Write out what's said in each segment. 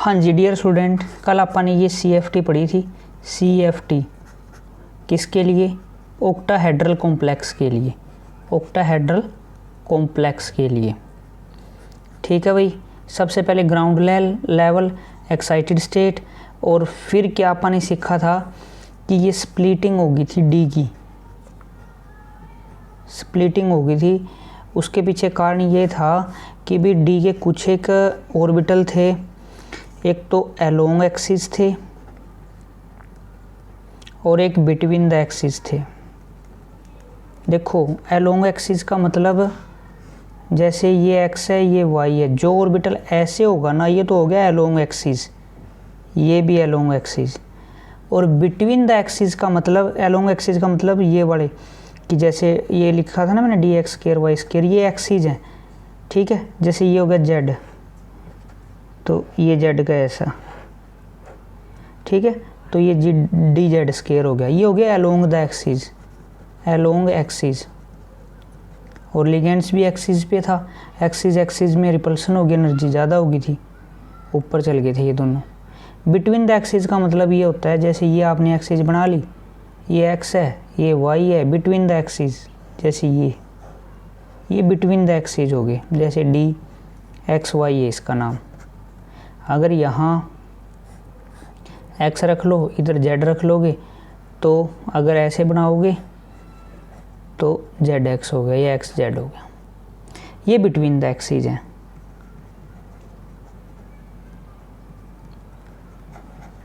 हाँ जी dear student, कल अपन ने ये CFT पढ़ी थी। CFT किसके लिए? ऑक्टाहेड्रल कॉम्प्लेक्स के लिए। ऑक्टाहेड्रल कॉम्प्लेक्स के लिए, ठीक है भाई। सबसे पहले ग्राउंड लेवल, एक्साइटेड स्टेट, और फिर क्या अपन ने सीखा था कि ये स्प्लिटिंग होगी थी, डी की स्प्लिटिंग होगी थी। उसके पीछे कारण ये था कि भी डी के कुछ एक ऑर्बिटल थे, एक तो अलोंग एक्सिस थे और एक बिटवीन द एक्सिस थे। देखो अलोंग एक्सिस का मतलब जैसे ये एक्स है ये वाई है, जो ऑर्बिटल ऐसे होगा ना ये तो हो गया अलोंग एक्सिस, ये भी अलोंग एक्सिस। और बिटवीन द एक्सिस का मतलब, अलोंग एक्सिस का मतलब ये वाले कि जैसे ये लिखा था ना मैंने D X square Y square, ये एक्सिस हैं, ठीक है। जैसे ये हो गया जेड, तो ये जेड का ऐसा, ठीक है। तो ये डी जेड स्क्वायर हो गया, ये हो गया along the axis, along axis. और लिगेंड्स भी एक्सिस पे था। एक्सिस में रिपल्सन होगी, एनर्जी ज़्यादा होगी थी, ऊपर चल गए थे ये दोनों। बिटवीन द एक्सिस का मतलब ये होता है जैसे ये आपने एक्सिस बना ली, ये एक्स है ये वाई है, बिटवीन द एक्सिस जैसे ये बिटवीन द एक्सिस हो गए, जैसे डी एक्स वाई है इसका नाम। अगर यहाँ एक्स रख लो, इधर जेड रख लोगे, तो अगर ऐसे बनाओगे तो जेड एक्स हो गया, ये एक्स जेड हो गया। ये बिटवीन द एक्सिस है,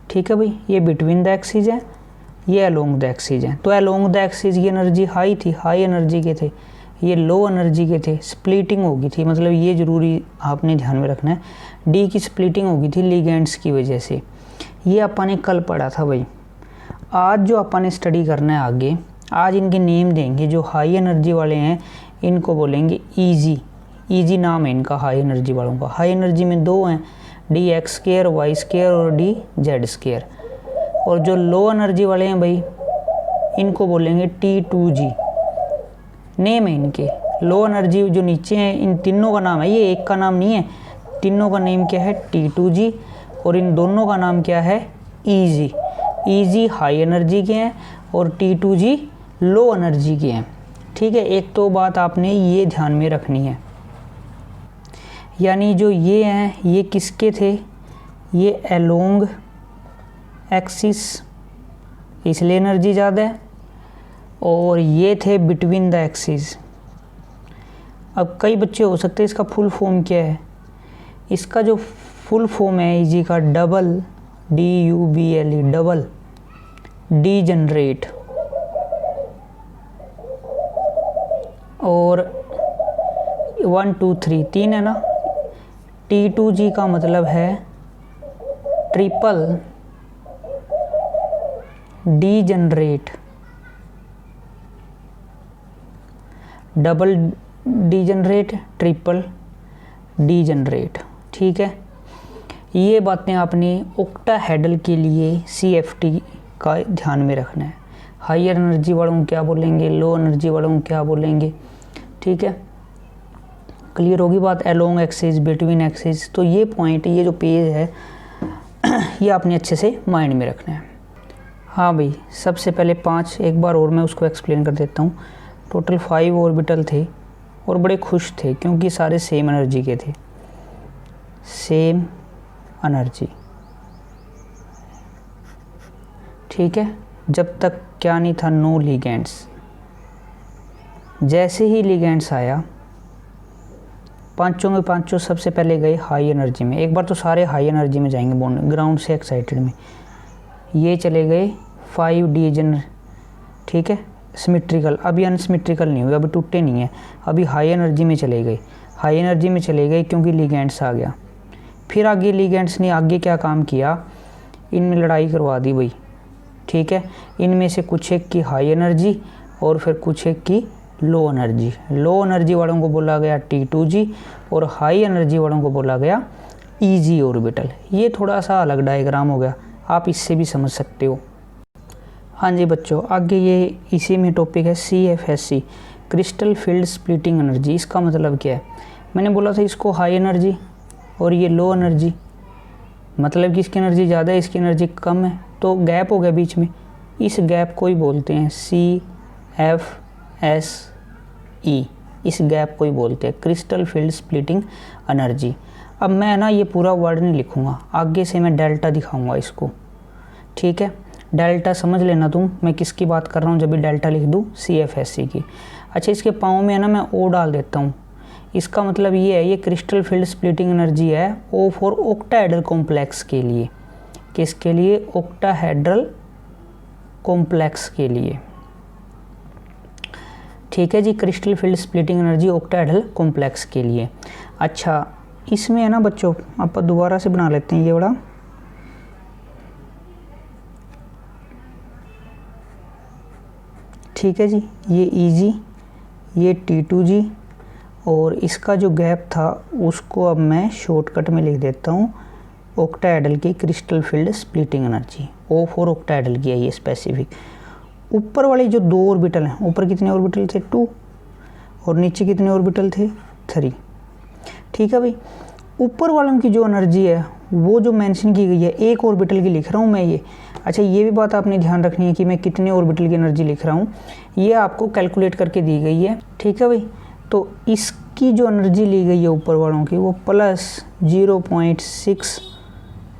ठीक है भाई। ये बिटवीन द एक्सिस है, ये अलोंग द एक्सिस है। तो अलोंग द एक्सिस की एनर्जी हाई थी, हाई एनर्जी के थे, ये लो एनर्जी के थे। स्प्लिटिंग होगी थी, मतलब ये ज़रूरी आपने ध्यान में रखना है, डी की स्प्लिटिंग होगी थी लिगेंड्स की वजह से। ये अपन ने कल पढ़ा था भाई। आज जो अपन ने स्टडी करना है आगे, आज इनके नेम देंगे। जो हाई एनर्जी वाले हैं इनको बोलेंगे ईजी, ईजी नाम है इनका हाई एनर्जी वालों का। हाई एनर्जी में दो हैं, D X square Y square और डी जेड स्क्वायर। और जो लो एनर्जी वाले हैं भाई इनको बोलेंगे T2G, नेम है इनके। लो एनर्जी जो नीचे हैं इन तीनों का नाम है, ये एक का नाम नहीं है, तीनों का नेम क्या है T2G, और इन दोनों का नाम क्या है ईजी। ईजी हाई एनर्जी के हैं और T2G लो एनर्जी के हैं, ठीक है। एक तो बात आपने ये ध्यान में रखनी है, यानी जो ये हैं ये किसके थे, ये अलोंग एक्सिस इसलिए एनर्जी ज़्यादा है, और ये थे बिटवीन द एक्सिस। अब कई बच्चे हो सकते हैं इसका फुल फॉर्म क्या है। इसका जो फुल फॉर्म है ईजी का, double DUBLE, double D generate. और 1 2 3 3 है ना। T2G का मतलब है triple D generate, double D generate, triple D generate, ठीक है। ये बातें आपने ऑक्टाहेड्रल के लिए CFT का ध्यान में रखना है। हायर एनर्जी वालों को क्या बोलेंगे, लो एनर्जी वालों को क्या बोलेंगे, ठीक है। क्लियर होगी बात। अलोंग एक्सिस, बिटवीन एक्सिस, तो ये पॉइंट, ये जो पेज है ये आपने अच्छे से माइंड में रखना है। हाँ भाई, सबसे पहले 5 एक बार और मैं उसको एक्सप्लेन कर देता हूँ। टोटल 5 ऑर्बिटल थे और बड़े खुश थे क्योंकि सारे सेम एनर्जी के थे, सेम एनर्जी, ठीक है। जब तक क्या नहीं था, नो लिगेंड्स। जैसे ही लिगेंड्स आया, पांचों के पांचों सबसे पहले गए हाई एनर्जी में। एक बार तो सारे हाई एनर्जी में जाएंगे बॉन्ड, ग्राउंड से एक्साइटेड में। ये चले गए 5D जनर, ठीक है, सिमेट्रिकल। अभी अनसिमेट्रिकल नहीं हुए, अभी टूटे नहीं है, अभी हाई एनर्जी में चले गए। हाई एनर्जी में चले गए क्योंकि लिगेंड्स आ गया। फिर आगे लिगेंड्स ने आगे क्या काम किया, इनमें लड़ाई करवा दी भाई, ठीक है। इनमें से कुछ एक की हाई एनर्जी और फिर कुछ एक की लो एनर्जी। लो एनर्जी वालों को बोला गया T2G और हाई एनर्जी वालों को बोला गया ईजी ऑर्बिटल। ये थोड़ा सा अलग डायग्राम हो गया, आप इससे भी समझ सकते हो। हाँ जी बच्चों, आगे ये इसी में टॉपिक है CFSE, crystal field splitting energy. इसका मतलब क्या है, मैंने बोला था इसको हाई एनर्जी और ये लो एनर्जी, मतलब कि इसकी एनर्जी ज़्यादा है, इसकी एनर्जी कम है, तो गैप हो गया बीच में। इस गैप को ही बोलते हैं CFSE, इस गैप को ही बोलते हैं क्रिस्टल फील्ड स्प्लिटिंग एनर्जी। अब मैं ना ये पूरा वर्ड नहीं लिखूँगा, आगे से मैं डेल्टा दिखाऊँगा इसको, ठीक है। डेल्टा समझ लेना तुम, मैं किसकी बात कर रहा हूँ जब भी डेल्टा लिख दूँ, CFSE की। अच्छा, इसके पाँव में है ना मैं O डाल देता हूँ, इसका मतलब ये है, ये क्रिस्टल फील्ड स्प्लिटिंग एनर्जी है O फॉर ऑक्टाहेड्रल कॉम्प्लेक्स के लिए। किसके लिए? ऑक्टाहेड्रल कॉम्प्लेक्स के लिए, ठीक है जी। Crystal field splitting energy octahedral complex के लिए। अच्छा, इसमें है ना बच्चों, आप दोबारा से बना लेते हैं ये बड़ा, ठीक है जी। ये EG, ये T2G, और इसका जो गैप था उसको अब मैं शॉर्टकट में लिख देता हूँ ऑक्टाहेड्रल की crystal field splitting energy. O for octahedral की है ये स्पेसिफिक। ऊपर वाले जो 2 ऑर्बिटल हैं, ऊपर कितने ऑर्बिटल थे? 2, और नीचे कितने ऑर्बिटल थे? 3, ठीक है भाई। ऊपर वालों की जो एनर्जी है वो जो मेंशन की गई है, एक ऑर्बिटल की लिख रहा हूँ मैं ये। अच्छा, ये भी बात आपने ध्यान रखनी है कि मैं कितने ऑर्बिटल की एनर्जी लिख रहा हूँ, ये आपको कैलकुलेट करके दी गई है, ठीक है भाई। तो इसकी जो एनर्जी ली गई है ऊपर वालों की, वो प्लस 0.6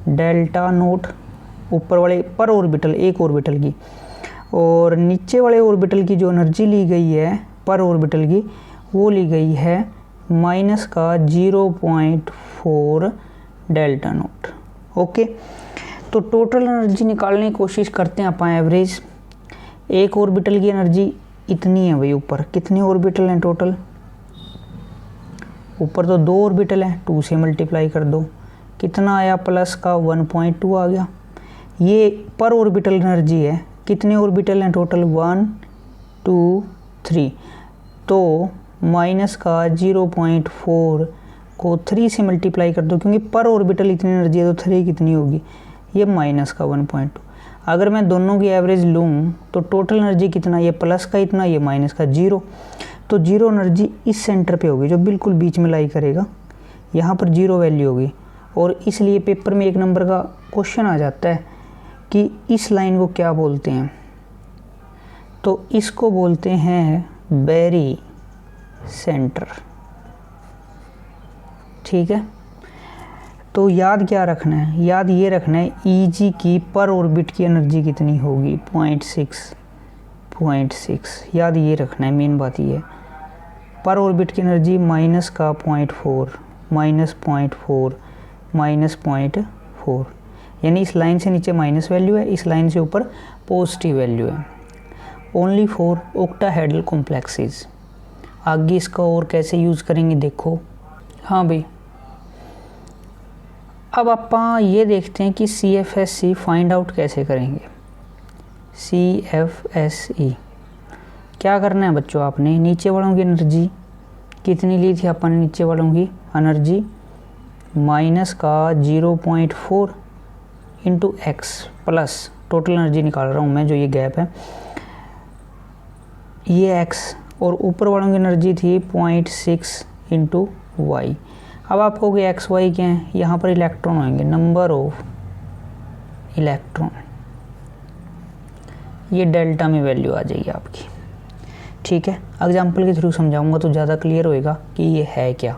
डेल्टा नोट ऊपर वाले पर ऑर्बिटल, एक ऑर्बिटल की, और नीचे वाले ऑर्बिटल की जो एनर्जी ली गई है पर ऑर्बिटल की, वो ली गई है माइनस का 0.4 डेल्टा नोट। ओके, तो टोटल एनर्जी निकालने की कोशिश करते हैं अपन एवरेज। एक ऑर्बिटल की एनर्जी इतनी है भाई, ऊपर कितने ऑर्बिटल हैं टोटल? ऊपर तो 2 ऑर्बिटल हैं, 2 से मल्टीप्लाई कर दो, कितना आया? प्लस का 1.2 आ गया। ये पर ऑर्बिटल एनर्जी है, कितने ऑर्बिटल हैं टोटल? 1 2 3, तो माइनस का 0.4 को 3 से मल्टीप्लाई कर दो, क्योंकि पर ऑर्बिटल इतनी एनर्जी है तो 3 कितनी होगी? ये माइनस का 1.2। अगर मैं दोनों की एवरेज लूँ तो टोटल एनर्जी कितना? ये प्लस का इतना, ये माइनस का 0। तो 0 एनर्जी इस सेंटर पे होगी जो बिल्कुल बीच में लाई करेगा, यहाँ पर 0 वैल्यू होगी। और इसलिए पेपर में 1 नंबर का क्वेश्चन आ जाता है कि इस लाइन को क्या बोलते हैं, तो इसको बोलते हैं बेरी सेंटर, ठीक है। तो याद क्या रखना है? याद ये रखना है EG की पर ऑर्बिट की एनर्जी कितनी होगी? 0.6, याद ये रखना है, मेन बात ये है। पर ऑर्बिट की एनर्जी माइनस का 0.4, माइनस 0.4, माइनस 0.4, यानी इस लाइन से नीचे माइनस वैल्यू है, इस लाइन से ऊपर पॉजिटिव वैल्यू है। Only for octahedral complexes. आगे इसका और कैसे यूज़ करेंगे देखो। हाँ भाई, अब आप ये देखते हैं कि CFSE फाइंड आउट कैसे करेंगे। CFSE क्या करना है बच्चों? आपने नीचे वालों की एनर्जी कितनी ली थी अपन ने? नीचे वालों की एनर्जी माइनस का 0.4 into x plus total energy निकाल रहा हूँ मैं, जो ये गैप है, ये x, और ऊपर वालों की एनर्जी थी 0.6 इंटू वाई। अब आप कहोगे एक्स वाई क्या है? यहाँ पर इलेक्ट्रॉन होंगे, नंबर ऑफ इलेक्ट्रॉन, ये डेल्टा में वैल्यू आ जाएगी आपकी, ठीक है। एग्जाम्पल के थ्रू समझाऊंगा तो ज़्यादा क्लियर होएगा कि ये है क्या।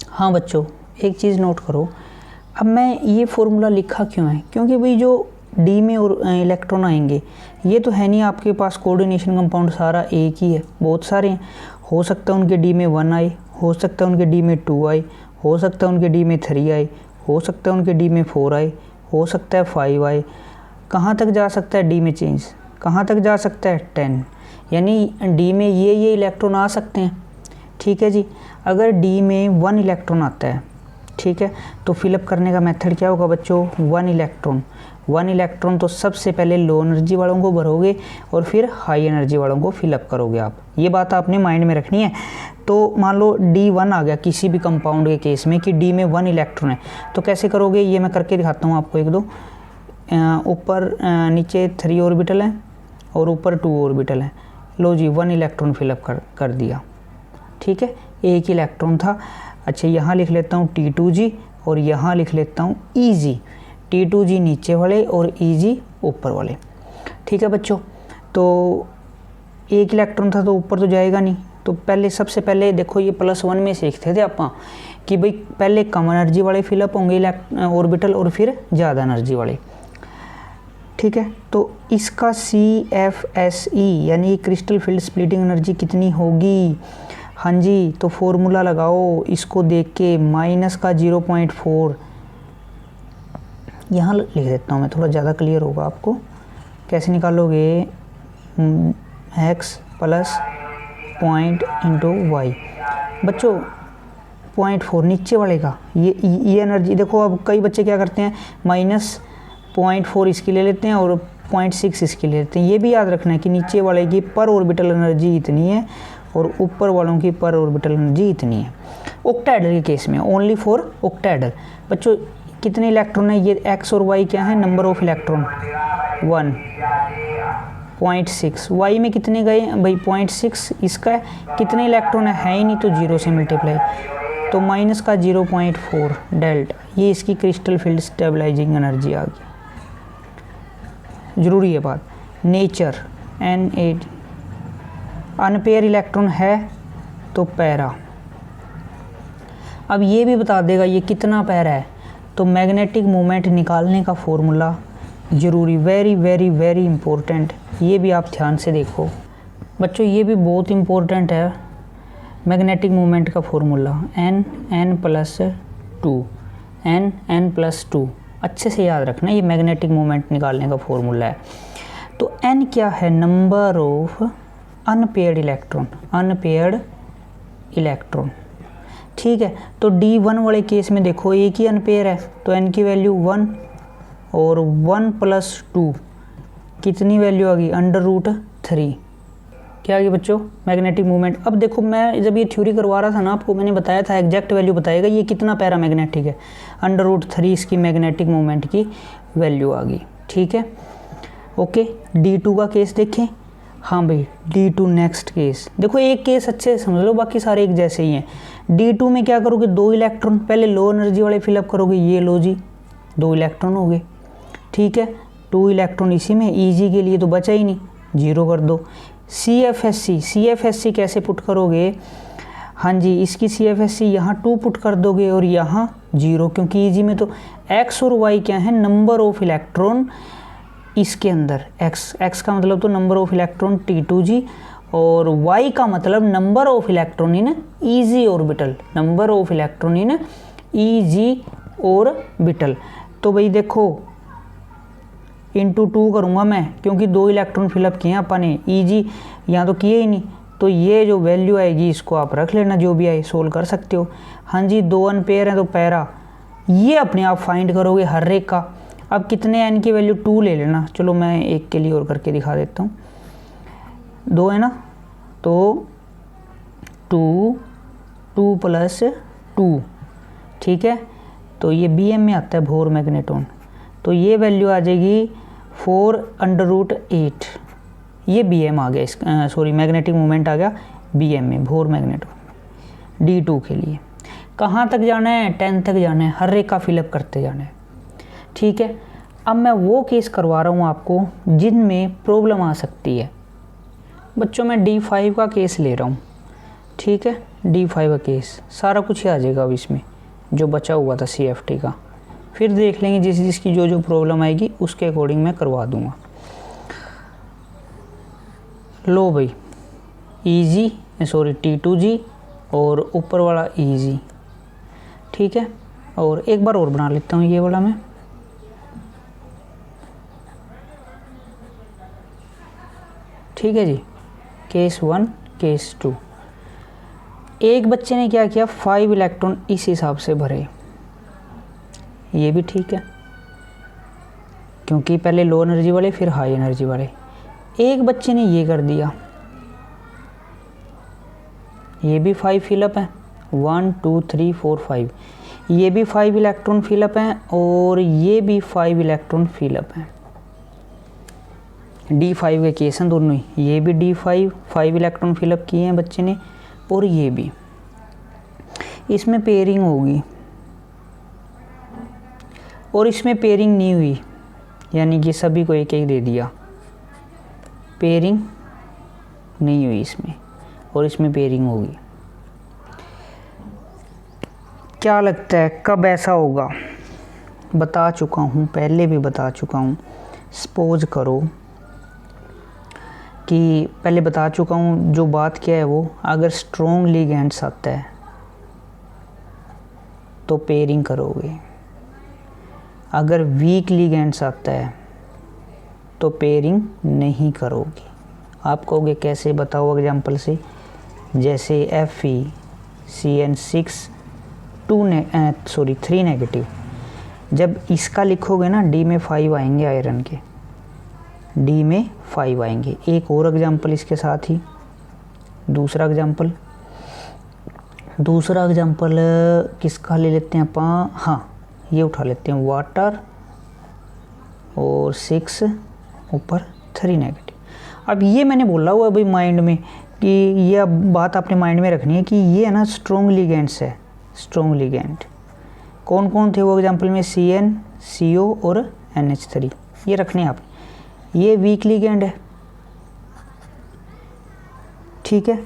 हाँ बच्चों, एक चीज़ नोट करो, अब मैं ये फॉर्मूला लिखा क्यों है? क्योंकि भाई जो डी में और इलेक्ट्रॉन आएंगे, ये तो है नहीं आपके पास कोऑर्डिनेशन कंपाउंड सारा एक ही है, बहुत सारे हैं। हो सकता है उनके डी में 1 आए, हो सकता है उनके डी में 2 आए, हो सकता है उनके डी में 3 आए, हो सकता है उनके डी में 4 आए, हो सकता है 5 आए। कहाँ तक जा सकता है डी में चेंज? कहाँ तक जा सकता है? 10। यानी डी में ये इलेक्ट्रॉन आ सकते हैं, ठीक है जी। अगर डी में 1 इलेक्ट्रॉन आता है, ठीक है, तो फिलअप करने का मेथड क्या होगा बच्चों? 1 इलेक्ट्रॉन तो सबसे पहले लो एनर्जी वालों को भरोगे और फिर हाई एनर्जी वालों को फिलअप करोगे आप। ये बात आपने माइंड में रखनी है। तो मान लो D1 आ गया किसी भी कंपाउंड के केस में कि डी में 1 इलेक्ट्रॉन है, तो कैसे करोगे? ये मैं करके दिखाता हूँ आपको, 1 2 ऊपर नीचे 3 ऑर्बिटल हैं और ऊपर 2 ऑर्बिटल हैं। लो जी, 1 इलेक्ट्रॉन फिलअप कर दिया, ठीक है, एक ही इलेक्ट्रॉन था। अच्छा, यहाँ लिख लेता हूँ T2G और यहाँ लिख लेता हूँ EG। T2G नीचे वाले और EG ऊपर वाले। ठीक है बच्चों, तो एक इलेक्ट्रॉन था तो ऊपर तो जाएगा नहीं, तो पहले सबसे पहले देखो ये +1 में सीखते थे आप कि भाई पहले कम एनर्जी वाले फिलअप होंगे ऑर्बिटल और फिर ज़्यादा एनर्जी वाले। ठीक है, तो इसका CFSE यानी क्रिस्टल फील्ड स्प्लिटिंग एनर्जी कितनी होगी? हाँ जी, तो फॉर्मूला लगाओ इसको देख के, -0.4 यहाँ लिख देता हूँ मैं, थोड़ा ज़्यादा क्लियर होगा आपको। कैसे निकालोगे? x + point into Y. बच्चों 0.4 नीचे वाले का ये एनर्जी देखो। अब कई बच्चे क्या करते हैं, -0.4 इसकी ले लेते हैं और 0.6 इसकी ले लेते हैं। ये भी याद रखना है कि नीचे वाले की पर ऑर्बिटल एनर्जी इतनी है और ऊपर वालों की पर ऑर्बिटल एनर्जी इतनी है। ऑक्टाहेड्रल के केस में ओनली फॉर ऑक्टाहेड्रल। बच्चों कितने इलेक्ट्रॉन है? ये x और y क्या है? Number of electron 1.6। y में कितने गए भाई? 0.6 इसका है। कितने इलेक्ट्रॉन है ही नहीं, तो 0 से मल्टीप्लाई, तो -0.4 डेल्टा, ये इसकी क्रिस्टल फील्ड स्टेबलाइजिंग एनर्जी आ गई। जरूरी है बात। नेचर Na, अनपेयर इलेक्ट्रॉन है तो पैरा। अब ये भी बता देगा ये कितना पैरा है, तो मैग्नेटिक मोमेंट निकालने का फॉर्मूला जरूरी, वेरी वेरी वेरी इंपॉर्टेंट। ये भी आप ध्यान से देखो बच्चों, ये भी बहुत इंपॉर्टेंट है। मैग्नेटिक मोमेंट का फॉर्मूला n+2 अच्छे से याद रखना, ये मैग्नेटिक मोमेंट निकालने का फॉर्मूला है। तो n क्या है? Number of unpaired electron. ठीक है, तो D1 वाले केस में देखो एक ही अनपेयर है, तो n की वैल्यू 1 और 1 + 2 कितनी वैल्यू आ गई? √3। क्या आ गई बच्चों? Magnetic movement. अब देखो मैं जब ये थ्योरी करवा रहा था ना आपको, मैंने बताया था एग्जैक्ट वैल्यू बताएगा ये कितना पैरा मैग्नेटिक है। √3 इसकी मैग्नेटिक मूवमेंट की वैल्यू आ गई। ठीक है, ओके। D2 का केस देखें। हाँ भाई, D2 नेक्स्ट केस देखो, एक केस अच्छे से समझ लो, बाकी सारे एक जैसे ही हैं। D2 में क्या करोगे? 2 इलेक्ट्रॉन पहले लो एनर्जी वाले फिलअप करोगे, ये लो जी 2 इलेक्ट्रॉन हो गए। ठीक है, 2 इलेक्ट्रॉन इसी में, EG के लिए तो बचा ही नहीं, 0 कर दो। CFSE कैसे पुट करोगे? हाँ जी, इसकी CFSE यहाँ 2 पुट कर दोगे और यहाँ 0, क्योंकि EG में तो x और y क्या है? नंबर ऑफ इलेक्ट्रॉन इसके अंदर। x का मतलब तो नंबर ऑफ इलेक्ट्रॉन T2G और y का मतलब number of electron in EG orbital, number of electron in EG orbital. तो भाई देखो ×2 करूँगा मैं, क्योंकि 2 इलेक्ट्रॉन फिलअप किए हैं अपन ने, EG यहाँ तो किए ही नहीं, तो ये जो वैल्यू आएगी इसको आप रख लेना, जो भी आए सोल्व कर सकते हो। हाँ जी, 2 अनपेयर हैं तो पैरा, ये अपने आप फाइंड करोगे हर एक का। अब कितने n की वैल्यू 2 ले लेना। चलो मैं एक के लिए और करके दिखा देता हूँ। 2 है ना, तो 2 + 2। ठीक है, तो ये Bm में आता है, बोर मैग्नेटॉन, तो ये वैल्यू आ जाएगी 4√8। ये Bm आ गया, सॉरी मैग्नेटिक मोमेंट आ गया Bm में, बोर मैग्नेटॉन। D2 के लिए कहाँ तक जाना है? 10 तक जाना है, हर एक का फिलअप करते जाना है। ठीक है, अब मैं वो केस करवा रहा हूँ आपको जिनमें प्रॉब्लम आ सकती है। बच्चों मैं D5 का केस ले रहा हूँ। ठीक है, D5 का केस सारा कुछ ही आ जाएगा अब इसमें, जो बचा हुआ था CFT का। फिर देख लेंगे जिसकी जो प्रॉब्लम आएगी उसके अकॉर्डिंग मैं करवा दूँगा। लो भाई, T2G और ऊपर वाला EG। ठीक है, और एक बार और बना लेता हूँ ये वाला मैं। ठीक है जी, केस 1 केस 2। एक बच्चे ने क्या किया, 5 इलेक्ट्रॉन इस हिसाब से भरे, ये भी ठीक है क्योंकि पहले लो एनर्जी वाले फिर हाई एनर्जी वाले। एक बच्चे ने ये कर दिया, ये भी 5 फिलअप है, 1 2 3 4 5, ये भी 5 इलेक्ट्रॉन फिलअप हैं और ये भी 5 इलेक्ट्रॉन फिलअप हैं। D5 के केस हैं दोनों ही, ये भी D5 5 इलेक्ट्रॉन फिलअप किए हैं बच्चे ने और ये भी। इसमें पेयरिंग होगी और इसमें पेयरिंग नहीं हुई, यानी कि सभी को एक एक दे दिया, पेयरिंग नहीं हुई इसमें, और इसमें पेयरिंग होगी। क्या लगता है कब ऐसा होगा? बता चुका हूँ, पहले भी बता चुका हूँ। सपोज करो कि पहले बता चुका हूँ, जो बात क्या है वो, अगर स्ट्रॉन्ग लिगेंड्स आता है तो पेयरिंग करोगे, अगर वीक लिगेंड्स आता है तो पेयरिंग नहीं करोगे। आप कहोगे कैसे, बताओ एग्जांपल से। जैसे FeCN6 3 नेगेटिव, जब इसका लिखोगे ना, D में 5 आएंगे आयरन के, D में 5 आएंगे। एक और एग्जांपल इसके साथ ही, दूसरा एग्जांपल किसका ले लेते हैं अपन? हाँ, ये उठा लेते हैं, वाटर और 6 ऊपर 3 नेगेटिव। अब ये मैंने बोला हुआ भाई माइंड में कि ये अब बात आपने माइंड में रखनी है कि ये है ना स्ट्रॉन्ग लिगेंड्स है। स्ट्रॉन्ग लिगेंड कौन कौन थे वो एग्जांपल में? CN, CO और NH3, ये रखने हैं आपने। ये वीक लिगेंड है, ठीक है।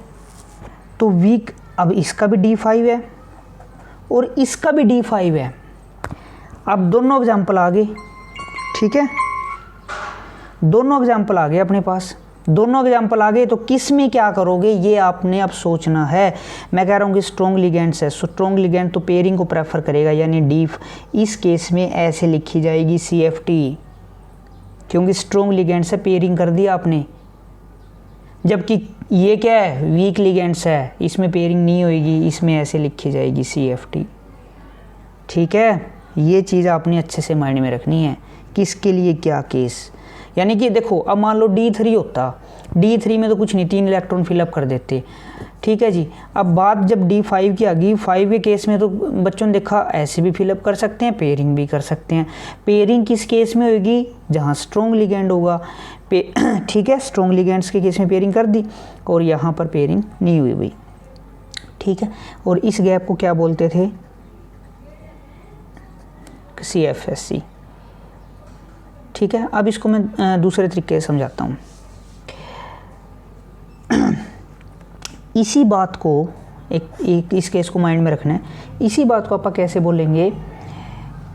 तो वीक, अब इसका भी D5 है और इसका भी D5 है। अब दोनों एग्जांपल आ गए, ठीक है, दोनों एग्जांपल आ गए अपने पास। दोनों एग्जांपल आ गए तो किस में क्या करोगे ये आपने अब सोचना है। मैं कह रहा हूँ कि स्ट्रॉन्ग लिगेंड्स है, स्ट्रॉन्ग लिगेंड तो पेयरिंग को प्रेफर करेगा, यानी डी। इस केस में ऐसे लिखी जाएगी CFT, क्योंकि स्ट्रॉन्ग लिगेंड्स है, पेयरिंग कर दिया आपने। जबकि ये क्या है, वीक लिगेंड्स है, इसमें पेयरिंग नहीं होगी, इसमें ऐसे लिखी जाएगी CFT, ठीक है। ये चीज़ आपने अच्छे से माइंड में रखनी है, किसके लिए क्या केस। यानी कि देखो, अब मान लो D3 होता, D3 में तो कुछ नहीं, 3 इलेक्ट्रॉन फिलअप कर देते, ठीक है जी। अब बात जब D5 की आ गई, 5 के केस में तो बच्चों ने देखा ऐसे भी फिलअप कर सकते हैं, पेयरिंग भी कर सकते हैं। पेयरिंग किस केस में होगी? जहाँ स्ट्रॉन्ग लिगेंड होगा, ठीक है। स्ट्रॉन्ग लिगेंड्स के केस में पेयरिंग कर दी, और यहाँ पर पेयरिंग नहीं हुई भाई, ठीक है। और इस गैप को क्या बोलते थे? CFSC, ठीक है। अब इसको मैं दूसरे तरीके से समझाता हूँ। इसी बात को एक इस केस को माइंड में रखना है। इसी बात को आप कैसे बोलेंगे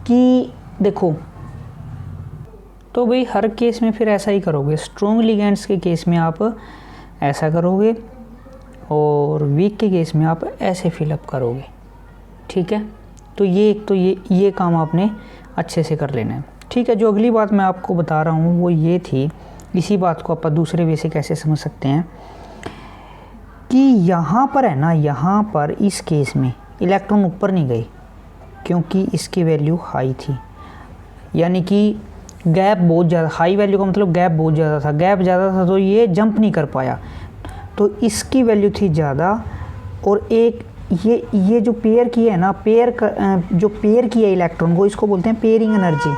कि देखो, तो भाई हर केस में फिर ऐसा ही करोगे। स्ट्रॉन्ग लिगेंड्स के केस में आप ऐसा करोगे और वीक के केस में आप ऐसे फिलअप करोगे, ठीक है। तो ये काम आपने अच्छे से कर लेना है, ठीक है। जो अगली बात मैं आपको बता रहा हूँ वो ये थी, इसी बात को आप दूसरे वे से कैसे समझ सकते हैं कि यहाँ पर है ना, यहाँ पर इस केस में इलेक्ट्रॉन ऊपर नहीं गए क्योंकि इसकी वैल्यू हाई थी, यानी कि गैप बहुत ज़्यादा, हाई वैल्यू का मतलब गैप बहुत ज़्यादा था। गैप ज़्यादा था तो ये जंप नहीं कर पाया, तो इसकी वैल्यू थी ज़्यादा। और एक ये जो पेयर किया है ना, जो पेयर किया है इलेक्ट्रॉन को, इसको बोलते हैं pairing energy.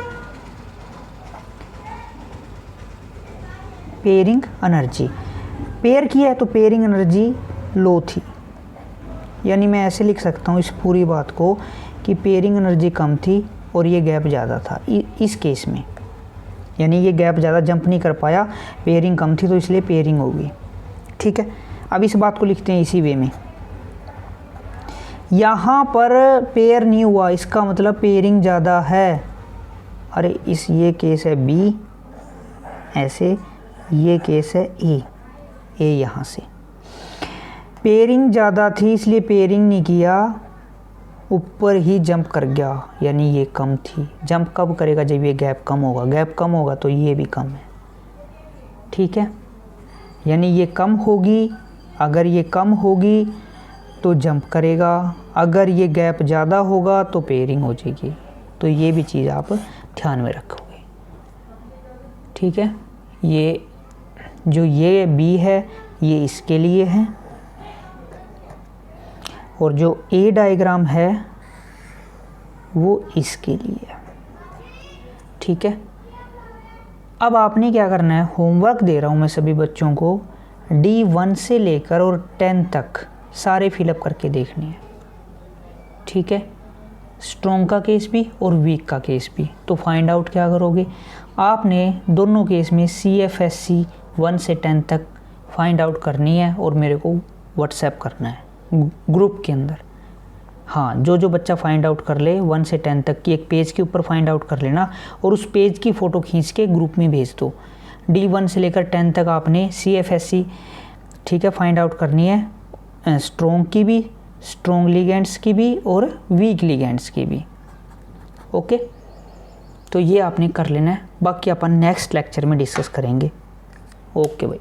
Pairing energy pair किया है तो पेयरिंग एनर्जी लो थी, यानी मैं ऐसे लिख सकता हूँ इस पूरी बात को कि पेयरिंग एनर्जी कम थी और ये गैप ज़्यादा था इस केस में, यानी ये गैप ज़्यादा जंप नहीं कर पाया, पेयरिंग कम थी तो इसलिए पेयरिंग होगी, ठीक है। अब इस बात को लिखते हैं इसी वे में। यहाँ पर पेयर नहीं हुआ, इसका मतलब पेयरिंग ज़्यादा है। अरे ये केस है B ऐसे, ये केस है A यहाँ से। पेयरिंग ज़्यादा थी इसलिए पेयरिंग नहीं किया, ऊपर ही जंप कर गया, यानी ये कम थी। जंप कब करेगा? जब ये गैप कम होगा। गैप कम होगा तो ये भी कम है, ठीक है। यानी ये कम होगी, अगर ये कम होगी तो जंप करेगा, अगर ये गैप ज़्यादा होगा तो पेयरिंग हो जाएगी। तो ये भी चीज़ आप ध्यान में रखोगे, ठीक है। ये B है ये इसके लिए है, और जो A डायग्राम है वो इसके लिए है, ठीक है। अब आपने क्या करना है, होमवर्क दे रहा हूँ मैं सभी बच्चों को, D1 से लेकर और 10 तक सारे फिलअप करके देखनी है, ठीक है। स्ट्रॉन्ग का केस भी और वीक का केस भी। तो फाइंड आउट क्या करोगे, आपने दोनों केस में CFSC 1 से 10 तक फाइंड आउट करनी है और मेरे को व्हाट्सएप करना है ग्रुप के अंदर। हाँ, जो बच्चा फाइंड आउट कर ले 1 से 10 तक की एक पेज के ऊपर फाइंड आउट कर लेना और उस पेज की फ़ोटो खींच के ग्रुप में भेज दो। D1 से लेकर 10 तक आपने CFSC, ठीक है, फाइंड आउट करनी है, स्ट्रॉन्ग की भी, स्ट्रॉन्ग लिगेंड्स की भी और वीक लिगेंड्स की भी। ओके, तो ये आपने कर लेना है, बाकी अपन नेक्स्ट लेक्चर में डिस्कस करेंगे। ओके भाई।